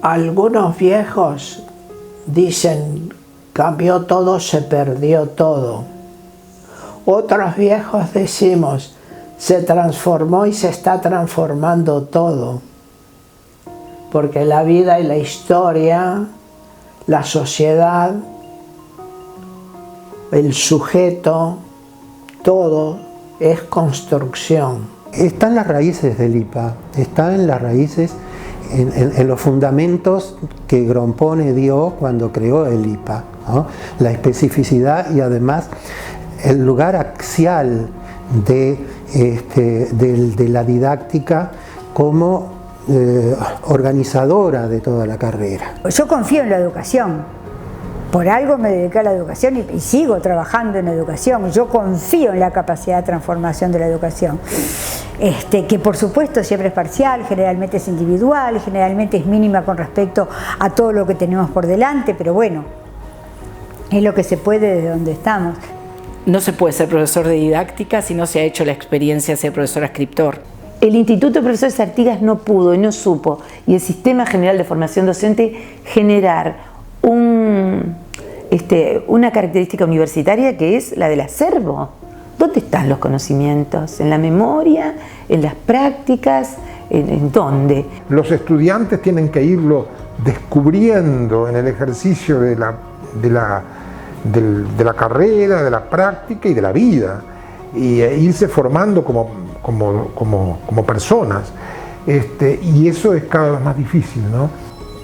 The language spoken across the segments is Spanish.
Algunos viejos dicen, cambió todo, se perdió todo. Otros viejos decimos, se transformó y se está transformando todo. Porque la vida y la historia, la sociedad, el sujeto, todo es construcción. Está en las raíces del IPA, está en las raíces, en los fundamentos que Grompone dio cuando creó el IPA, ¿no? La especificidad y además el lugar axial de la didáctica como organizadora de toda la carrera. Yo confío en la educación. Por algo me dediqué a la educación y sigo trabajando en educación. Yo confío en la capacidad de transformación de la educación, que por supuesto siempre es parcial, generalmente es individual, generalmente es mínima con respecto a todo lo que tenemos por delante, pero bueno, es lo que se puede desde donde estamos. No se puede ser profesor de didáctica si no se ha hecho la experiencia de ser profesor escriptor. El Instituto de Profesores Artigas no pudo y no supo, y el Sistema General de Formación Docente, generar una característica universitaria que es la del acervo. ¿Dónde están los conocimientos? ¿En la memoria? ¿En las prácticas? ¿En dónde? Los estudiantes tienen que irlo descubriendo en el ejercicio de la carrera, de la práctica y de la vida, y irse formando como personas. Y eso es cada vez más difícil, ¿no?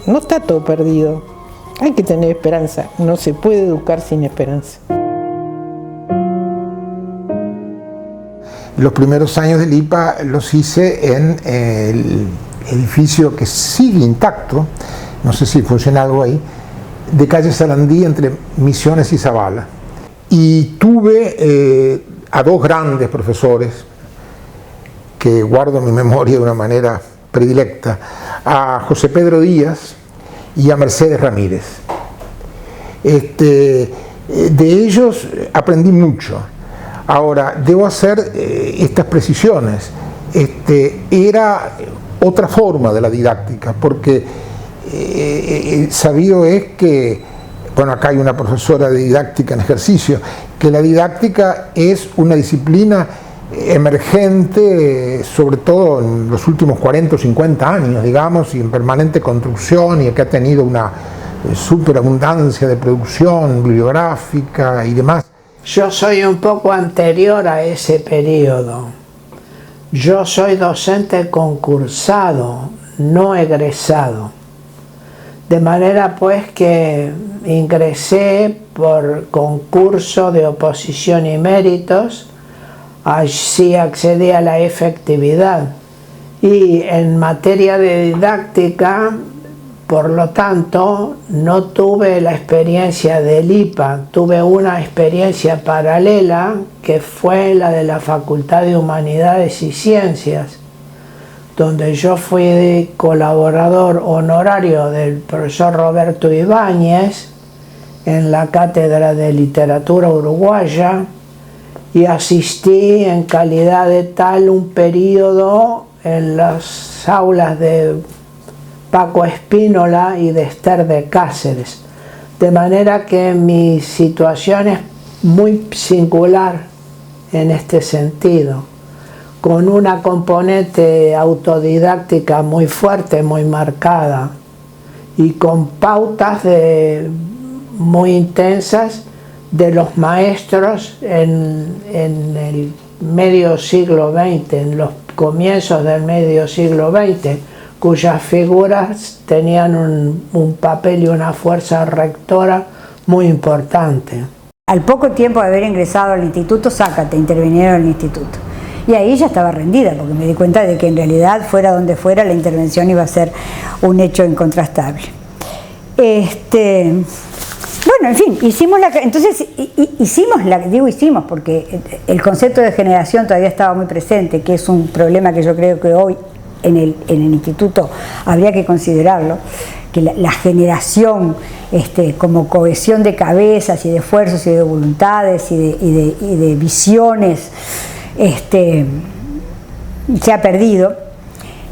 No está todo perdido. Hay que tener esperanza. No se puede educar sin esperanza. Los primeros años del IPA los hice en el edificio que sigue intacto, no sé si funciona algo ahí, de calle Sarandí entre Misiones y Zavala. Y tuve a dos grandes profesores que guardo en mi memoria de una manera predilecta, a José Pedro Díaz y a Mercedes Ramírez. De ellos aprendí mucho. Ahora, debo hacer estas precisiones. Era otra forma de la didáctica, porque sabido es que, bueno, acá hay una profesora de didáctica en ejercicio, que la didáctica es una disciplina emergente, sobre todo en los últimos 40 o 50 años, digamos, y en permanente construcción, y que ha tenido una superabundancia de producción bibliográfica y demás. Yo soy un poco anterior a ese periodo. Yo soy docente concursado, no egresado. De manera pues que ingresé por concurso de oposición y méritos, así accedí a la efectividad. Y en materia de didáctica, por lo tanto, no tuve la experiencia del IPA, tuve una experiencia paralela que fue la de la Facultad de Humanidades y Ciencias, donde yo fui colaborador honorario del profesor Roberto Ibáñez en la Cátedra de Literatura Uruguaya y asistí en calidad de tal un periodo en las aulas de Paco Espínola y de Esther de Cáceres, de manera que mi situación es muy singular en este sentido, con una componente autodidáctica muy fuerte, muy marcada, y con pautas muy intensas de los maestros en el medio siglo XX, en los comienzos del medio siglo XX, cuyas figuras tenían un papel y una fuerza rectora muy importante. Al poco tiempo de haber ingresado al instituto, Zácate, intervinieron en el instituto. Y ahí ya estaba rendida, porque me di cuenta de que en realidad, fuera donde fuera, la intervención iba a ser un hecho incontrastable. Bueno, en fin, hicimos porque el concepto de generación todavía estaba muy presente, que es un problema que yo creo que hoy en el instituto habría que considerarlo, que la generación como cohesión de cabezas y de esfuerzos y de voluntades y de visiones se ha perdido.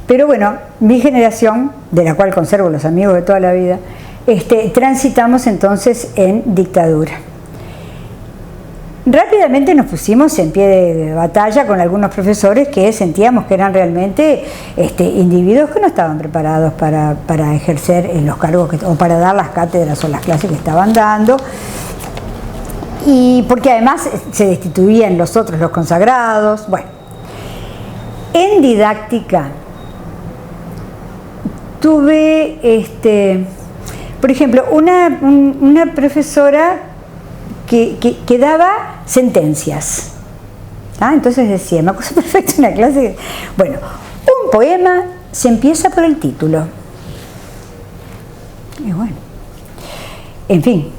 Pero bueno, mi generación, de la cual conservo los amigos de toda la vida, transitamos entonces en dictadura. Rápidamente nos pusimos en pie de batalla con algunos profesores que sentíamos que eran realmente individuos que no estaban preparados para ejercer en los cargos o para dar las cátedras o las clases que estaban dando, y porque además se destituían los otros, los consagrados. Bueno, en didáctica tuve, por ejemplo, una profesora que daba sentencias. Entonces decía, me acuerdo perfecto una clase, bueno, un poema se empieza por el título. Y bueno, en fin,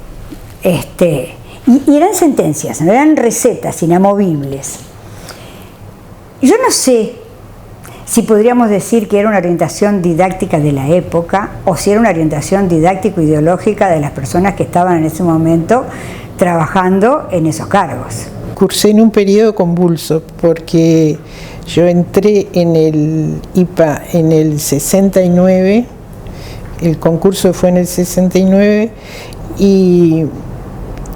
y eran sentencias, no eran recetas inamovibles. Yo no sé si podríamos decir que era una orientación didáctica de la época o si era una orientación didáctico-ideológica de las personas que estaban en ese momento trabajando en esos cargos. Cursé en un periodo convulso porque yo entré en el IPA en el 69, el concurso fue en el 69 y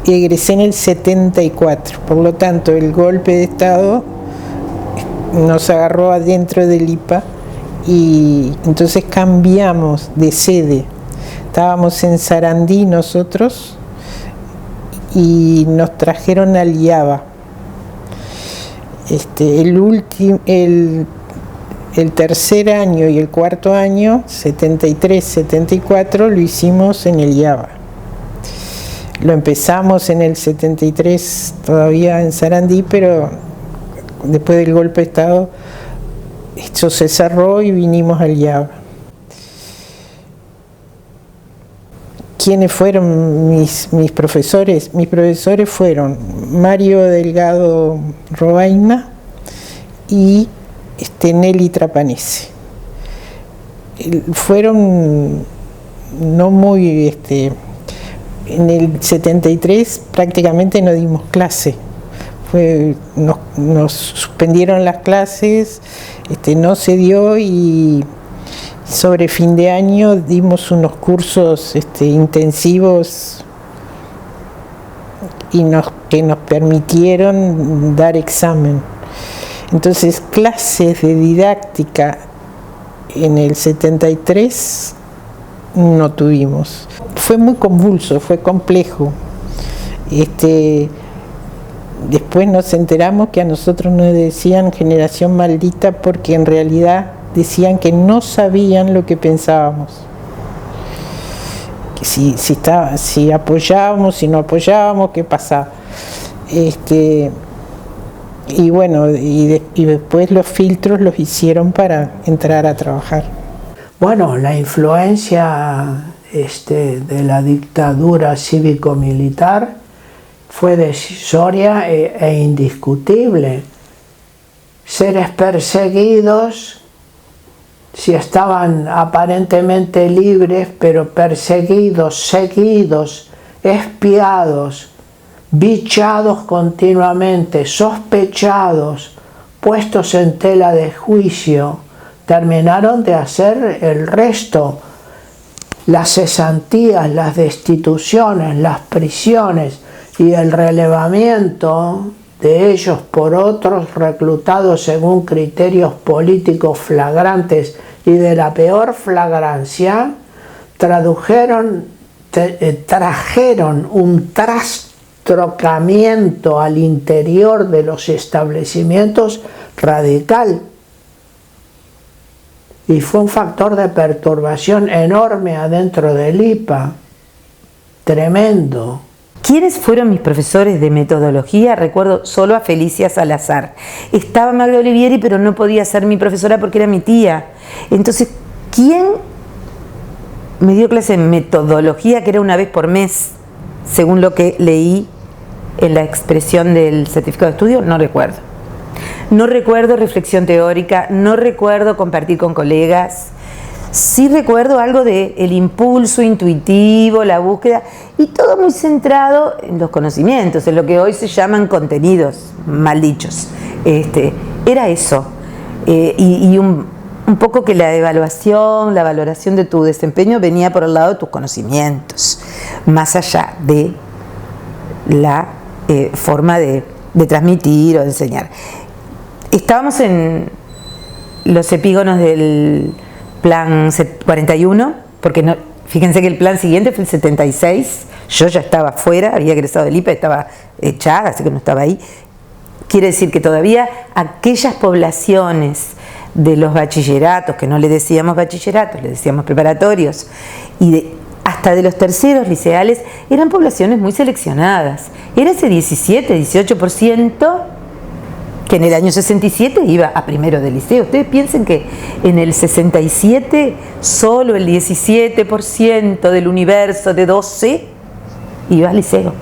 egresé en el 74, por lo tanto el golpe de Estado nos agarró adentro del IPA y entonces cambiamos de sede. Estábamos en Sarandí nosotros y nos trajeron al IABA. El tercer año y el cuarto año, 73, 74, lo hicimos en el IABA. Lo empezamos en el 73 todavía en Sarandí, pero después del golpe de Estado esto se cerró y vinimos al IABA. ¿Quiénes fueron mis profesores? Mis profesores fueron Mario Delgado Robaina y Nelly Trapanese. Fueron no muy... en el 73 prácticamente no dimos clase. Nos suspendieron las clases, no se dio y sobre fin de año dimos unos cursos intensivos y que nos permitieron dar examen. Entonces, clases de didáctica en el 73 no tuvimos. Fue muy convulso, fue complejo. Después nos enteramos que a nosotros nos decían generación maldita porque en realidad decían que no sabían lo que pensábamos. Si apoyábamos, si no apoyábamos, qué pasaba. Y bueno, y después los filtros los hicieron para entrar a trabajar. Bueno, la influencia de la dictadura cívico-militar fue decisoria e indiscutible. Seres perseguidos, si estaban aparentemente libres, pero perseguidos, seguidos, espiados, bichados continuamente, sospechados, puestos en tela de juicio, terminaron de hacer el resto. Las cesantías, las destituciones, las prisiones y el relevamiento de ellos por otros reclutados según criterios políticos flagrantes y de la peor flagrancia, trajeron un trastrocamiento al interior de los establecimientos radical. Y fue un factor de perturbación enorme adentro del IPA, tremendo. ¿Quiénes fueron mis profesores de metodología? Recuerdo solo a Felicia Salazar. Estaba Magda Olivieri, pero no podía ser mi profesora porque era mi tía. Entonces, ¿quién me dio clase de metodología, que era una vez por mes, según lo que leí en la expresión del certificado de estudio? No recuerdo. No recuerdo reflexión teórica, no recuerdo compartir con colegas. Sí recuerdo algo de el impulso intuitivo, la búsqueda, y todo muy centrado en los conocimientos, en lo que hoy se llaman contenidos, mal dichos. Era eso. Y un poco que la evaluación, la valoración de tu desempeño venía por el lado de tus conocimientos, más allá de la forma de transmitir o de enseñar. Estábamos en los epígonos del plan 41, porque no, fíjense que el plan siguiente fue el 76, yo ya estaba fuera, había egresado del IPA, estaba echada, así que no estaba ahí. Quiere decir que todavía aquellas poblaciones de los bachilleratos, que no le decíamos bachilleratos, le decíamos preparatorios, y hasta de los terceros liceales, eran poblaciones muy seleccionadas. Era ese 17-18% que en el año 67 iba a primero de liceo. Ustedes piensen que en el 67 solo el 17% del universo de 12 iba al liceo.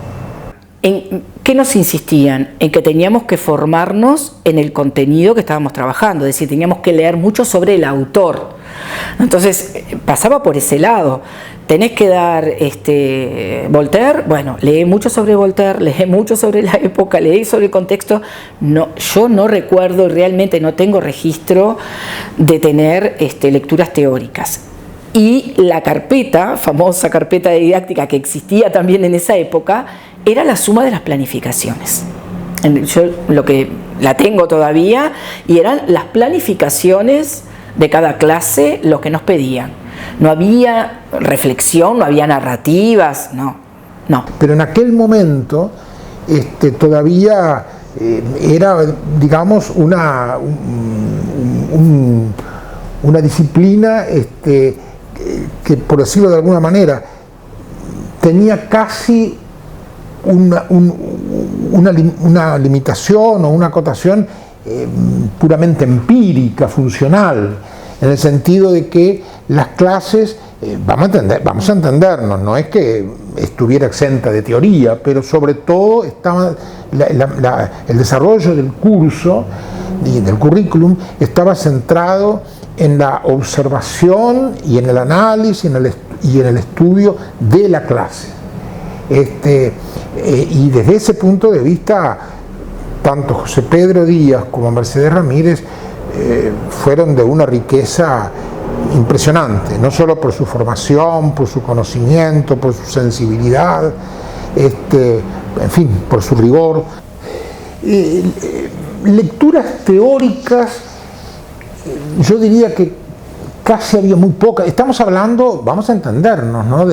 ¿En qué nos insistían? En que teníamos que formarnos en el contenido que estábamos trabajando, es decir, teníamos que leer mucho sobre el autor. Entonces, pasaba por ese lado. Tenés que dar Voltaire, bueno, lee mucho sobre Voltaire, lee mucho sobre la época, lee sobre el contexto. No, yo no recuerdo, realmente no tengo registro de tener lecturas teóricas. Y la carpeta, famosa carpeta de didáctica que existía también en esa época, era la suma de las planificaciones. Yo la tengo todavía, y eran las planificaciones de cada clase lo que nos pedían. No había reflexión, no había narrativas, no. Pero en aquel momento todavía era, digamos, una disciplina que, por decirlo de alguna manera, tenía casi una limitación o una acotación puramente empírica, funcional, en el sentido de que las clases, vamos a entendernos, no es que estuviera exenta de teoría, pero sobre todo estaba el desarrollo del curso y del currículum estaba centrado en la observación y en el análisis y en el estudio de la clase. Y desde ese punto de vista, tanto José Pedro Díaz como Mercedes Ramírez fueron de una riqueza impresionante, no solo por su formación, por su conocimiento, por su sensibilidad, en fin, por su rigor. Lecturas teóricas, yo diría que casi había muy pocas. Estamos hablando, vamos a entendernos, ¿no?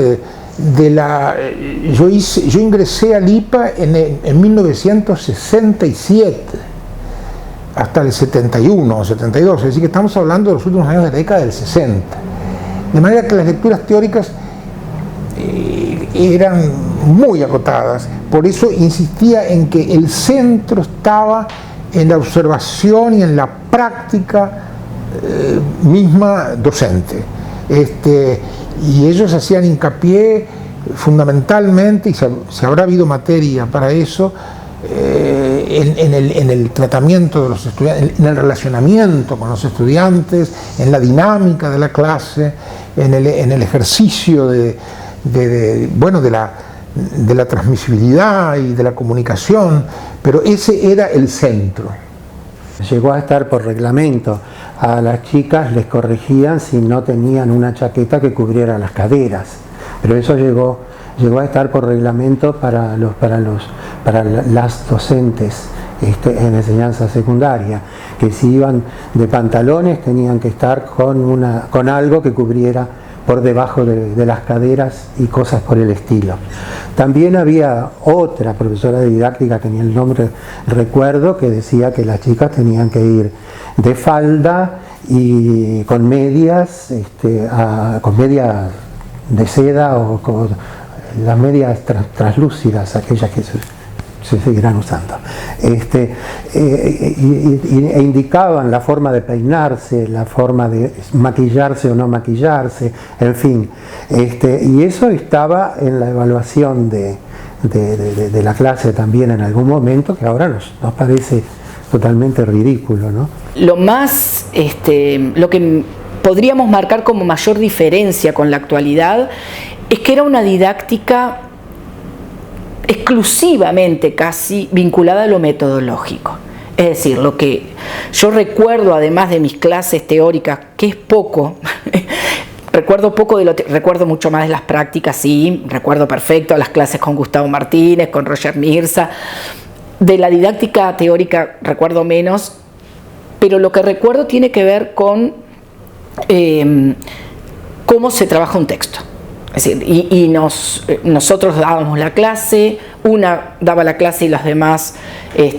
Yo ingresé al IPA en 1967, hasta el 71 o 72, es decir, que estamos hablando de los últimos años de la década del 60. De manera que las lecturas teóricas eran muy acotadas, por eso insistía en que el centro estaba en la observación y en la práctica misma docente. Y ellos hacían hincapié fundamentalmente, y si habrá habido materia para eso, en el tratamiento de los estudiantes, en el relacionamiento con los estudiantes, en la dinámica de la clase, en el ejercicio de la transmisibilidad y de la comunicación, pero ese era el centro. Llegó a estar por reglamento. A las chicas les corregían si no tenían una chaqueta que cubriera las caderas, pero eso llegó a estar por reglamento para las docentes en enseñanza secundaria, que si iban de pantalones tenían que estar con algo que cubriera por debajo de las caderas y cosas por el estilo. También había otra profesora de didáctica, que ni el nombre recuerdo, que decía que las chicas tenían que ir de falda y con medias, con medias de seda o con las medias translúcidas, aquellas que se seguirán usando, e indicaban la forma de peinarse, la forma de maquillarse o no maquillarse, en fin, y eso estaba en la evaluación de la clase también en algún momento, que ahora nos parece totalmente ridículo, ¿no? Lo que podríamos marcar como mayor diferencia con la actualidad es que era una didáctica exclusivamente casi vinculada a lo metodológico. Es decir, lo que yo recuerdo, además de mis clases teóricas, que es poco, recuerdo mucho más de las prácticas, sí, recuerdo perfecto las clases con Gustavo Martínez, con Roger Mirza. De la didáctica teórica recuerdo menos, pero lo que recuerdo tiene que ver con cómo se trabaja un texto. Es decir, nosotros dábamos la clase, una daba la clase y los demás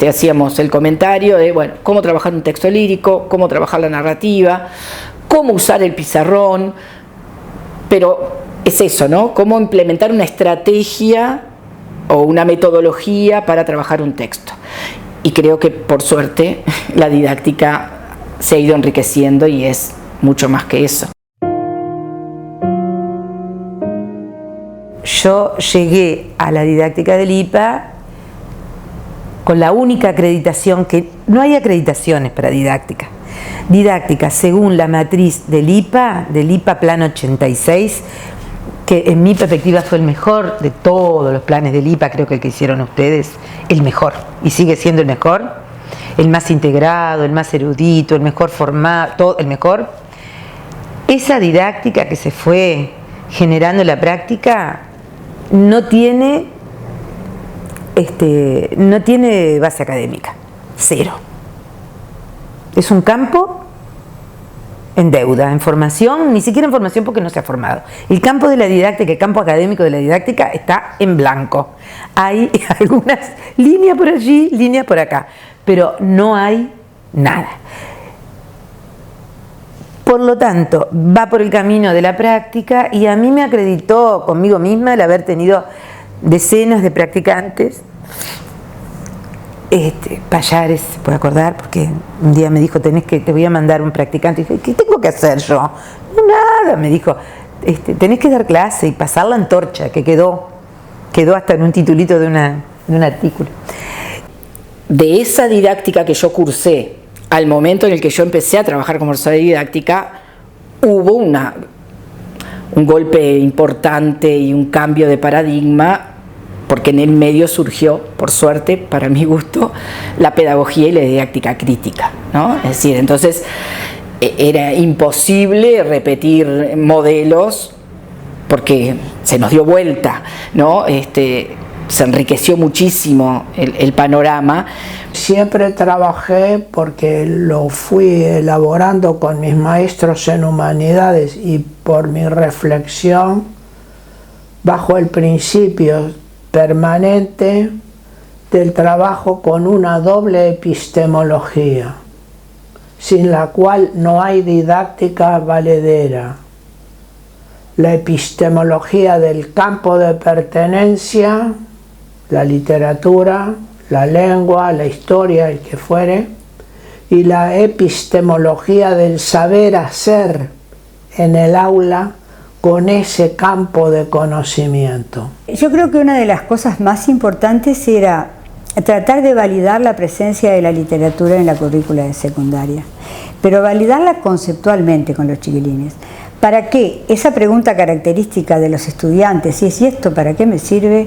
hacíamos el comentario de, bueno, cómo trabajar un texto lírico, cómo trabajar la narrativa, cómo usar el pizarrón, pero es eso, ¿no? Cómo implementar una estrategia o una metodología para trabajar un texto. Y creo que, por suerte, la didáctica se ha ido enriqueciendo y es mucho más que eso. Yo llegué a la didáctica del IPA con la única acreditación, que no hay acreditaciones para didáctica. Didáctica según la matriz del IPA Plan 86, que en mi perspectiva fue el mejor de todos los planes del IPA, creo que el que hicieron ustedes, el mejor, y sigue siendo el mejor, el más integrado, el más erudito, el mejor formado, todo el mejor. Esa didáctica que se fue generando en la práctica no tiene base académica, cero. Es un campo en deuda, en formación, ni siquiera en formación porque no se ha formado. El campo de la didáctica, el campo académico de la didáctica está en blanco. Hay algunas líneas por allí, líneas por acá, pero no hay nada. Por lo tanto, va por el camino de la práctica y a mí me acreditó conmigo misma el haber tenido decenas de practicantes. Payares, se puede acordar, porque un día me dijo, te voy a mandar un practicante. Y dije, ¿qué tengo que hacer yo? Nada, me dijo, tenés que dar clase y pasar la antorcha, que quedó hasta en un titulito de un artículo. De esa didáctica que yo cursé, al momento en el que yo empecé a trabajar como profesora de didáctica, hubo un golpe importante y un cambio de paradigma, porque en el medio surgió, por suerte, para mi gusto, la pedagogía y la didáctica crítica, ¿no? Es decir, entonces era imposible repetir modelos porque se nos dio vuelta, ¿no? Se enriqueció muchísimo el panorama. Siempre trabajé, porque lo fui elaborando con mis maestros en humanidades y por mi reflexión, bajo el principio permanente del trabajo con una doble epistemología, sin la cual no hay didáctica valedera. La epistemología del campo de pertenencia, la literatura, la lengua, la historia, el que fuere, y la epistemología del saber hacer en el aula con ese campo de conocimiento. Yo creo que una de las cosas más importantes era tratar de validar la presencia de la literatura en la currícula de secundaria, pero validarla conceptualmente con los chiquilines, para que esa pregunta característica de los estudiantes, ¿y esto para qué me sirve?,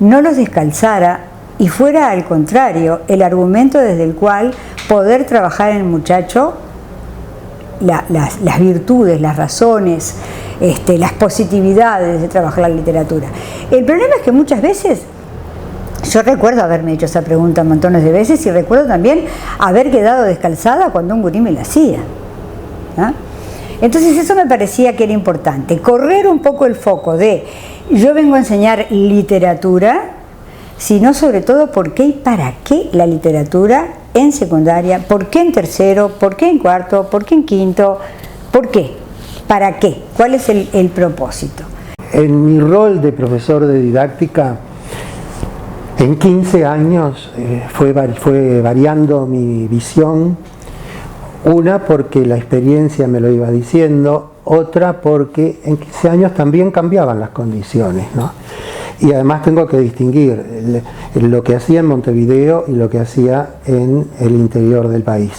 no los descalzara y fuera al contrario el argumento desde el cual poder trabajar en el muchacho las virtudes, las razones, las positividades de trabajar la literatura. El problema es que muchas veces, yo recuerdo haberme hecho esa pregunta montones de veces y recuerdo también haber quedado descalzada cuando un gurí me la hacía, ¿ah? Entonces eso me parecía que era importante, correr un poco el foco de yo vengo a enseñar literatura, sino sobre todo por qué y para qué la literatura en secundaria, por qué en tercero, por qué en cuarto, por qué en quinto, por qué, para qué, cuál es el propósito. En mi rol de profesor de didáctica, en 15 años fue variando mi visión. Una porque la experiencia me lo iba diciendo, otra porque en 15 años también cambiaban las condiciones, ¿no? Y además tengo que distinguir lo que hacía en Montevideo y lo que hacía en el interior del país.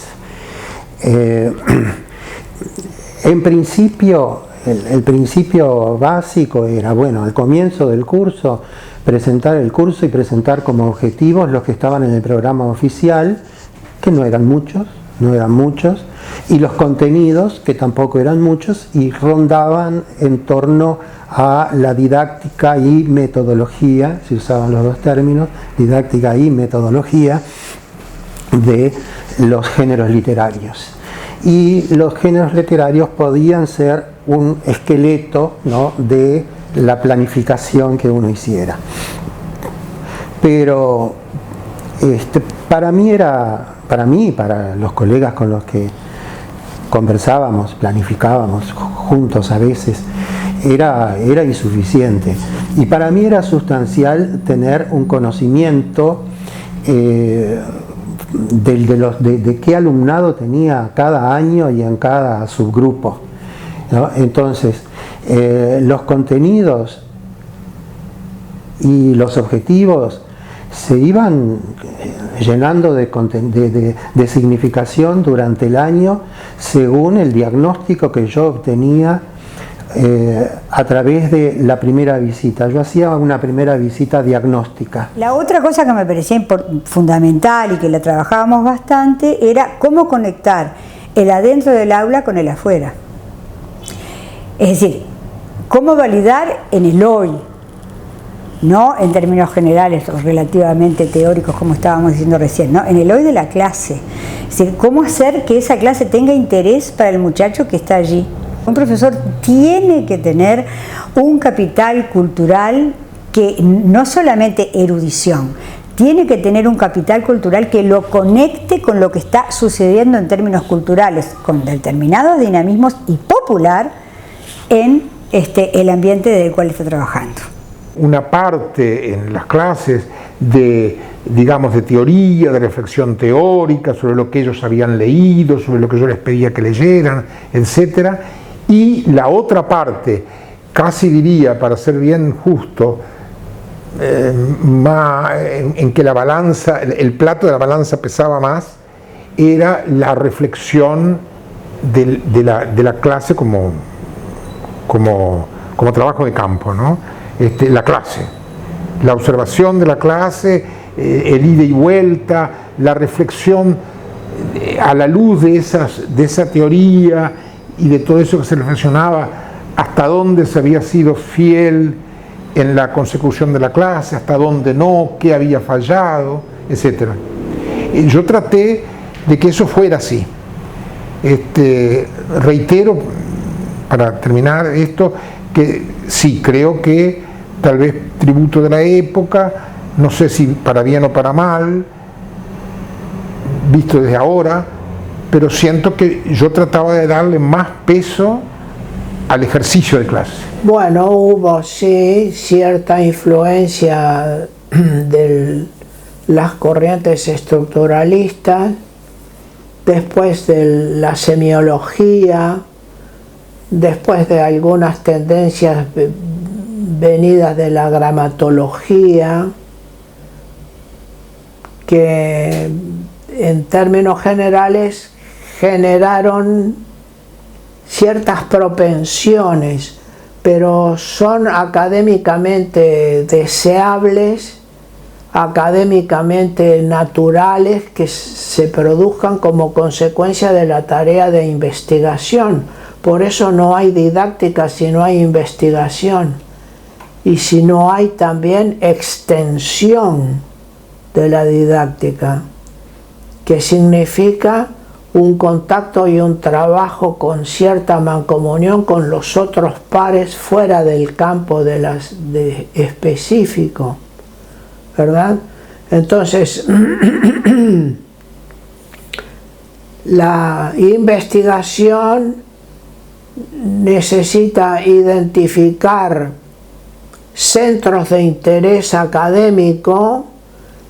En principio, el principio básico era, bueno, al comienzo del curso, presentar el curso y presentar como objetivos los que estaban en el programa oficial que no eran muchos, y los contenidos, que tampoco eran muchos, y rondaban en torno a la didáctica y metodología, se usaban los dos términos, didáctica y metodología, de los géneros literarios. Y los géneros literarios podían ser un esqueleto, ¿no?, de la planificación que uno hiciera. Pero para mí, para los colegas con los que conversábamos, planificábamos juntos a veces, era insuficiente. Y para mí era sustancial tener un conocimiento de qué alumnado tenía cada año y en cada subgrupo, ¿no? Entonces, los contenidos y los objetivos se iban llenando de significación durante el año según el diagnóstico que yo obtenía a través de la primera visita. Yo hacía una primera visita diagnóstica. La otra cosa que me parecía fundamental y que la trabajábamos bastante era cómo conectar el adentro del aula con el afuera. Es decir, cómo validar en el hoy, no en términos generales o relativamente teóricos como estábamos diciendo recién, ¿no?, en el hoy de la clase. Es decir, cómo hacer que esa clase tenga interés para el muchacho que está allí. Un profesor tiene que tener un capital cultural que no solamente erudición, tiene que tener un capital cultural que lo conecte con lo que está sucediendo en términos culturales, con determinados dinamismos y popular en el ambiente del cual está trabajando. Una parte en las clases de teoría, de reflexión teórica, sobre lo que ellos habían leído, sobre lo que yo les pedía que leyeran, etcétera. Y la otra parte, casi diría, para ser bien justo, en que la balanza, el plato de la balanza pesaba más, era la reflexión de la clase como trabajo de campo, ¿no? La clase, la observación de la clase, el ida y vuelta, la reflexión a la luz de esa teoría y de todo eso que se reflexionaba, hasta dónde se había sido fiel en la consecución de la clase, hasta dónde no, qué había fallado, etc. Yo traté de que eso fuera así. Reitero, para terminar esto, que sí, creo que tal vez tributo de la época, no sé si para bien o para mal, visto desde ahora, pero siento que yo trataba de darle más peso al ejercicio de clase. Bueno, hubo sí cierta influencia de las corrientes estructuralistas, después de la semiología, después de algunas tendencias venidas de la gramatología, que en términos generales generaron ciertas propensiones, pero son académicamente deseables, académicamente naturales, que se produzcan como consecuencia de la tarea de investigación. Por eso no hay didáctica si no hay investigación y si no hay también extensión de la didáctica, que significa un contacto y un trabajo con cierta mancomunión con los otros pares fuera del campo de específico, ¿verdad? Entonces, la investigación necesita identificar centros de interés académico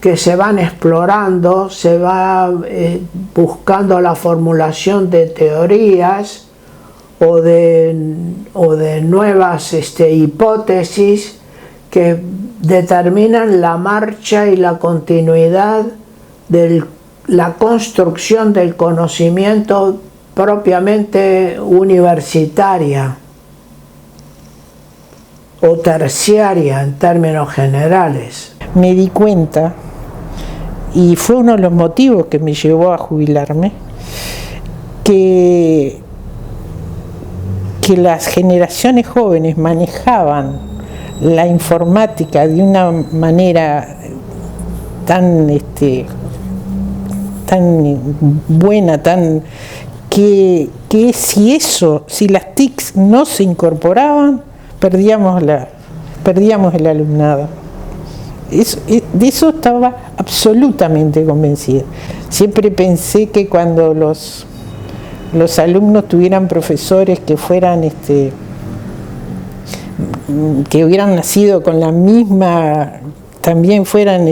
que se van explorando, se va buscando la formulación de teorías o de nuevas hipótesis que determinan la marcha y la continuidad de la construcción del conocimiento propiamente universitaria o terciaria en términos generales. Me di cuenta y fue uno de los motivos que me llevó a jubilarme, que las generaciones jóvenes manejaban la informática de una manera tan buena, que si las TICs no se incorporaban, perdíamos el alumnado. De eso estaba absolutamente convencida. Siempre pensé que cuando los alumnos tuvieran profesores que fueran que hubieran nacido con la misma, también fueran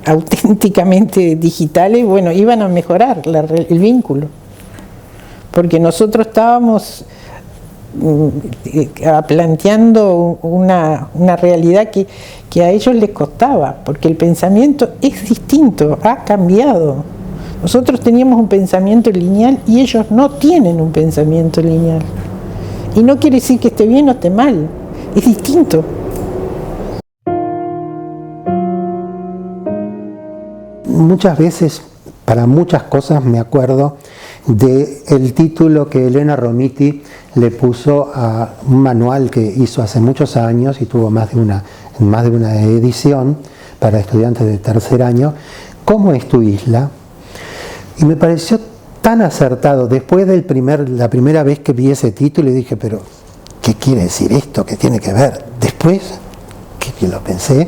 auténticamente digitales, bueno, iban a mejorar el vínculo, porque nosotros estábamos planteando una realidad que a ellos les costaba, porque el pensamiento es distinto, ha cambiado. Nosotros teníamos un pensamiento lineal y ellos no tienen un pensamiento lineal. Y no quiere decir que esté bien o esté mal, es distinto. Muchas veces, para muchas cosas, me acuerdo del título que Elena Romiti le puso a un manual que hizo hace muchos años y tuvo más de una edición para estudiantes de tercer año. ¿Cómo es tu isla? Y me pareció tan acertado. Después de la primera vez que vi ese título, y dije, pero ¿qué quiere decir esto? ¿Qué tiene que ver? Después que lo pensé,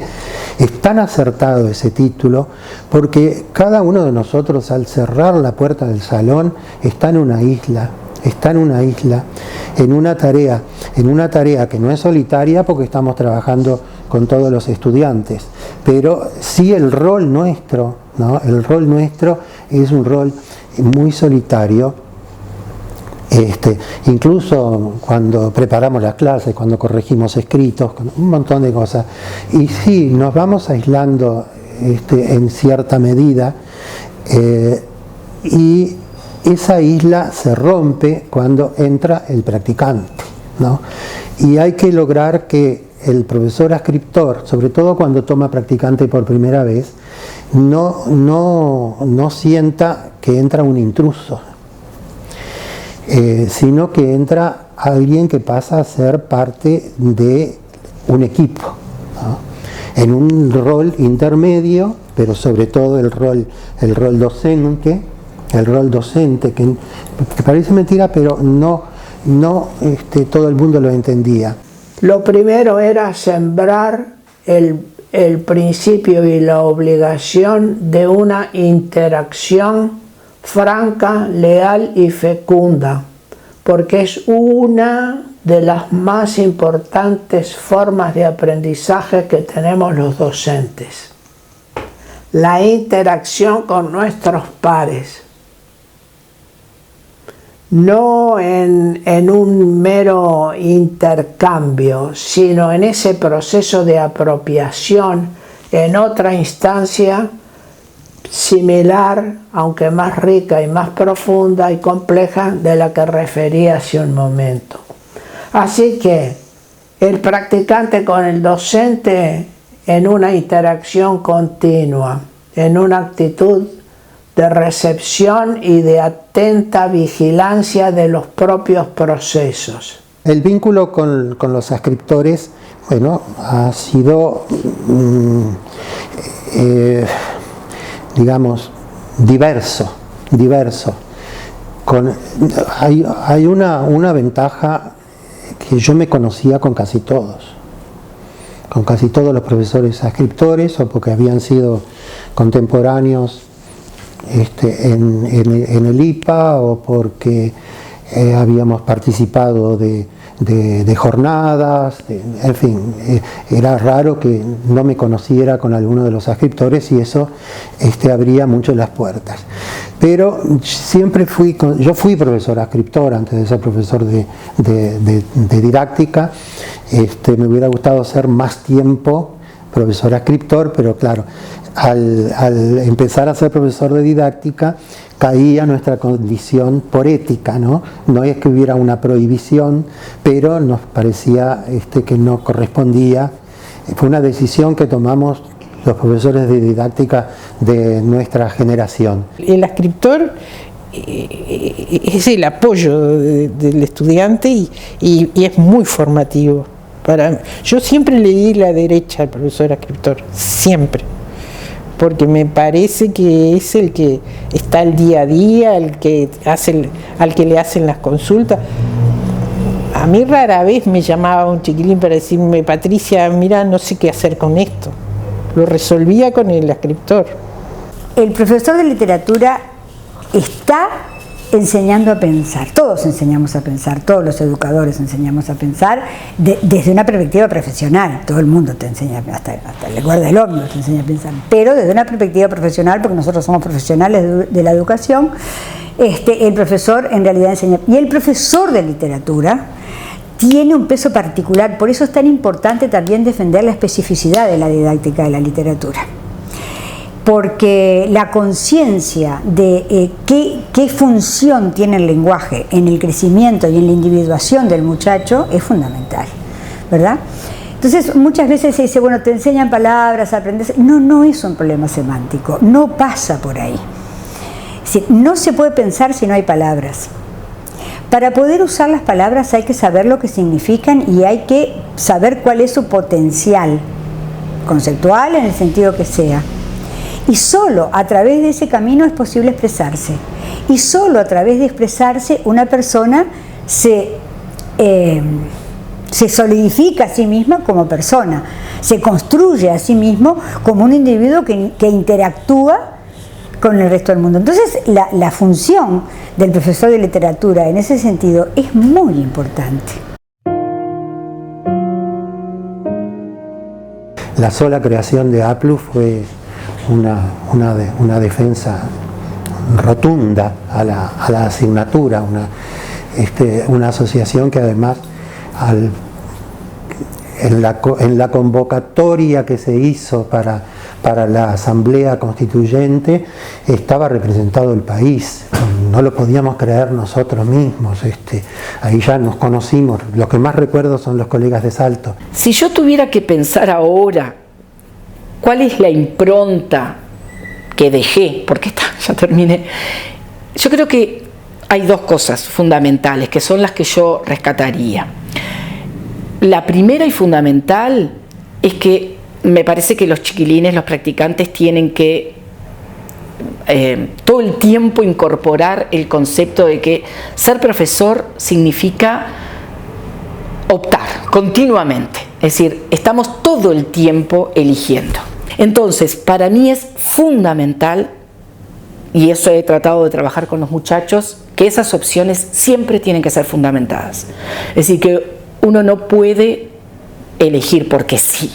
es tan acertado ese título, porque cada uno de nosotros, al cerrar la puerta del salón, está en una isla, en una tarea que no es solitaria, porque estamos trabajando con todos los estudiantes, pero sí el rol nuestro, ¿no? El rol nuestro es un rol muy solitario. Incluso cuando preparamos las clases, cuando corregimos escritos, un montón de cosas. Y sí, nos vamos aislando en cierta medida, y esa isla se rompe cuando entra el practicante, ¿no? Y hay que lograr que el profesor adscriptor, sobre todo cuando toma practicante por primera vez, no sienta que entra un intruso, sino que entra alguien que pasa a ser parte de un equipo, ¿no? En un rol intermedio, pero sobre todo el rol docente, que parece mentira, pero no todo el mundo lo entendía. Lo primero era sembrar el principio y la obligación de una interacción franca, leal y fecunda, porque es una de las más importantes formas de aprendizaje que tenemos los docentes. La interacción con nuestros pares, no en un mero intercambio, sino en ese proceso de apropiación en otra instancia similar, aunque más rica y más profunda y compleja de la que referí hace un momento. Así que el practicante con el docente en una interacción continua, en una actitud de recepción y de atenta vigilancia de los propios procesos. El vínculo con los adscriptores, bueno, ha sido digamos, diverso. Hay una ventaja, que yo me conocía con casi todos los profesores adscriptores, o porque habían sido contemporáneos en el IPA, o porque habíamos participado de jornadas, en fin, era raro que no me conociera con alguno de los adscriptores, y eso abría mucho las puertas. Pero siempre yo fui profesor adscriptor antes de ser profesor de didáctica. Me hubiera gustado ser más tiempo profesor adscriptor, pero claro, al empezar a ser profesor de didáctica, caía nuestra condición por ética, ¿no? No es que hubiera una prohibición, pero nos parecía que no correspondía. Fue una decisión que tomamos los profesores de didáctica de nuestra generación. El ascriptor es el apoyo del estudiante y es muy formativo. Yo siempre le di la derecha al profesor ascriptor, siempre, porque me parece que es el que está al día a día, al que le hacen las consultas. A mí rara vez me llamaba un chiquilín para decirme: Patricia, mira, no sé qué hacer con esto. Lo resolvía con el ascriptor. El profesor de literatura está enseñando a pensar. Todos enseñamos a pensar, todos los educadores enseñamos a pensar desde una perspectiva profesional. Todo el mundo te enseña, hasta el guarda del ómnibus te enseña a pensar, pero desde una perspectiva profesional, porque nosotros somos profesionales de la educación. El profesor en realidad enseña. Y el profesor de literatura tiene un peso particular, por eso es tan importante también defender la especificidad de la didáctica de la literatura. Porque la conciencia de qué función tiene el lenguaje en el crecimiento y en la individuación del muchacho es fundamental, ¿verdad? Entonces muchas veces se dice, bueno, te enseñan palabras, aprendes. No es un problema semántico, no pasa por ahí. Es decir, no se puede pensar si no hay palabras. Para poder usar las palabras hay que saber lo que significan y hay que saber cuál es su potencial conceptual en el sentido que sea. Y solo a través de ese camino es posible expresarse. Y solo a través de expresarse una persona se solidifica a sí misma como persona, se construye a sí mismo como un individuo que interactúa con el resto del mundo. Entonces la función del profesor de literatura en ese sentido es muy importante. La sola creación de APLU fue una defensa rotunda a la asignatura, una asociación que además en la convocatoria que se hizo para la Asamblea Constituyente estaba representado el país, no lo podíamos creer nosotros mismos, ahí ya nos conocimos, lo que más recuerdo son los colegas de Salto. Si yo tuviera que pensar ahora cuál es la impronta que dejé, porque ya terminé, yo creo que hay dos cosas fundamentales que son las que yo rescataría. La primera y fundamental es que me parece que los chiquilines, los practicantes, tienen que todo el tiempo incorporar el concepto de que ser profesor significa optar continuamente, es decir, estamos todo el tiempo eligiendo. Entonces, para mí es fundamental, y eso he tratado de trabajar con los muchachos, que esas opciones siempre tienen que ser fundamentadas. Es decir, que uno no puede elegir porque sí.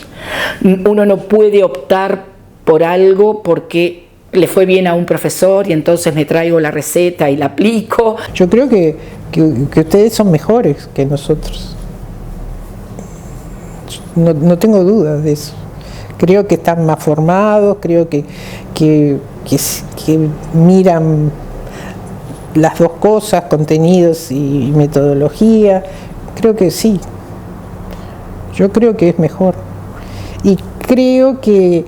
Uno no puede optar por algo porque le fue bien a un profesor y entonces me traigo la receta y la aplico. Yo creo que ustedes son mejores que nosotros. No tengo dudas de eso. Creo que están más formados, creo que miran las dos cosas, contenidos y metodología. Creo que sí. Yo creo que es mejor. Y creo que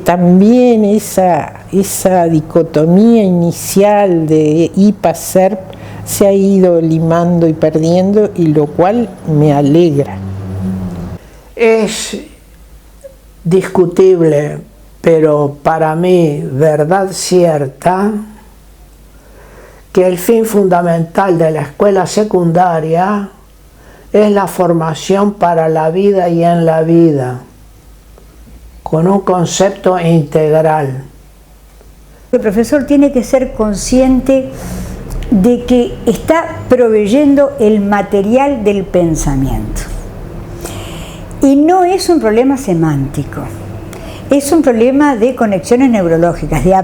también esa dicotomía inicial de IPA-SERP se ha ido limando y perdiendo, y lo cual me alegra. Es discutible, pero para mí verdad cierta, que el fin fundamental de la escuela secundaria es la formación para la vida y en la vida, con un concepto integral. El profesor tiene que ser consciente de que está proveyendo el material del pensamiento. Y no es un problema semántico, es un problema de conexiones neurológicas, de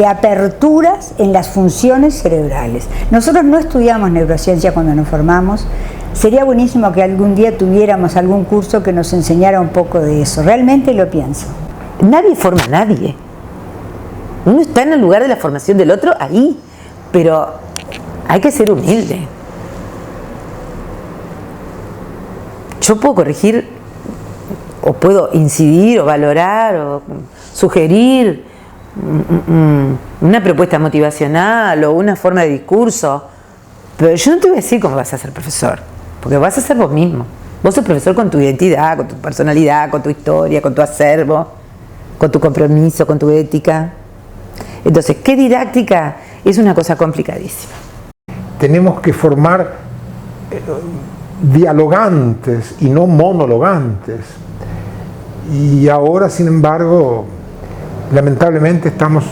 aperturas en las funciones cerebrales. Nosotros no estudiamos neurociencia cuando nos formamos. Sería buenísimo que algún día tuviéramos algún curso que nos enseñara un poco de eso. Realmente lo pienso. Nadie forma a nadie. Uno está en el lugar de la formación del otro ahí, pero hay que ser humilde. Yo puedo corregir o puedo incidir o valorar o sugerir una propuesta motivacional o una forma de discurso, pero yo no te voy a decir cómo vas a ser profesor, porque vas a ser vos mismo. Vos sos profesor con tu identidad, con tu personalidad, con tu historia, con tu acervo, con tu compromiso, con tu ética. Entonces, ¿qué didáctica? Es una cosa complicadísima. Tenemos que formar dialogantes y no monologantes. Y ahora, sin embargo, lamentablemente estamos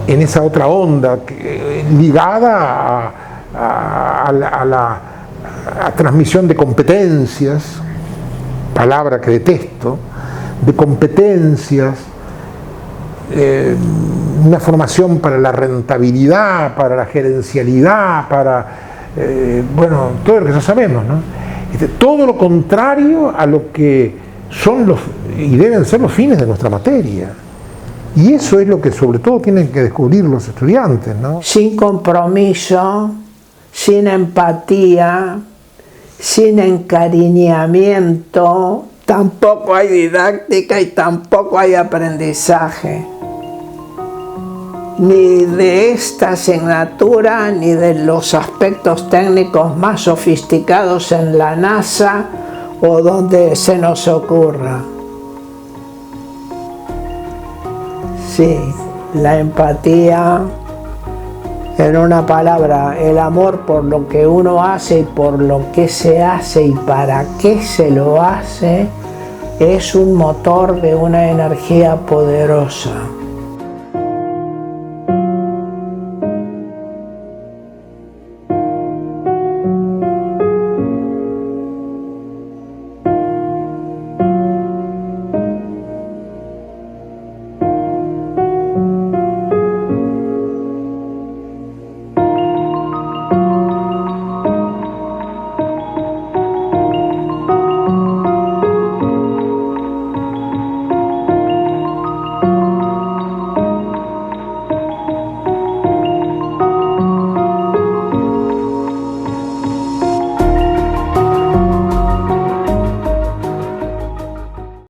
en esa otra onda ligada a la transmisión de competencias, palabra que detesto, de competencias, una formación para la rentabilidad, para la gerencialidad, para, bueno, todo lo que ya sabemos, ¿no? Todo lo contrario a lo que son y deben ser los fines de nuestra materia. Y eso es lo que sobre todo tienen que descubrir los estudiantes, ¿no? Sin compromiso, sin empatía, sin encariñamiento, tampoco hay didáctica y tampoco hay aprendizaje. Ni de esta asignatura, ni de los aspectos técnicos más sofisticados en la NASA o donde se nos ocurra. Sí, la empatía, en una palabra, el amor por lo que uno hace y por lo que se hace y para qué se lo hace, es un motor de una energía poderosa.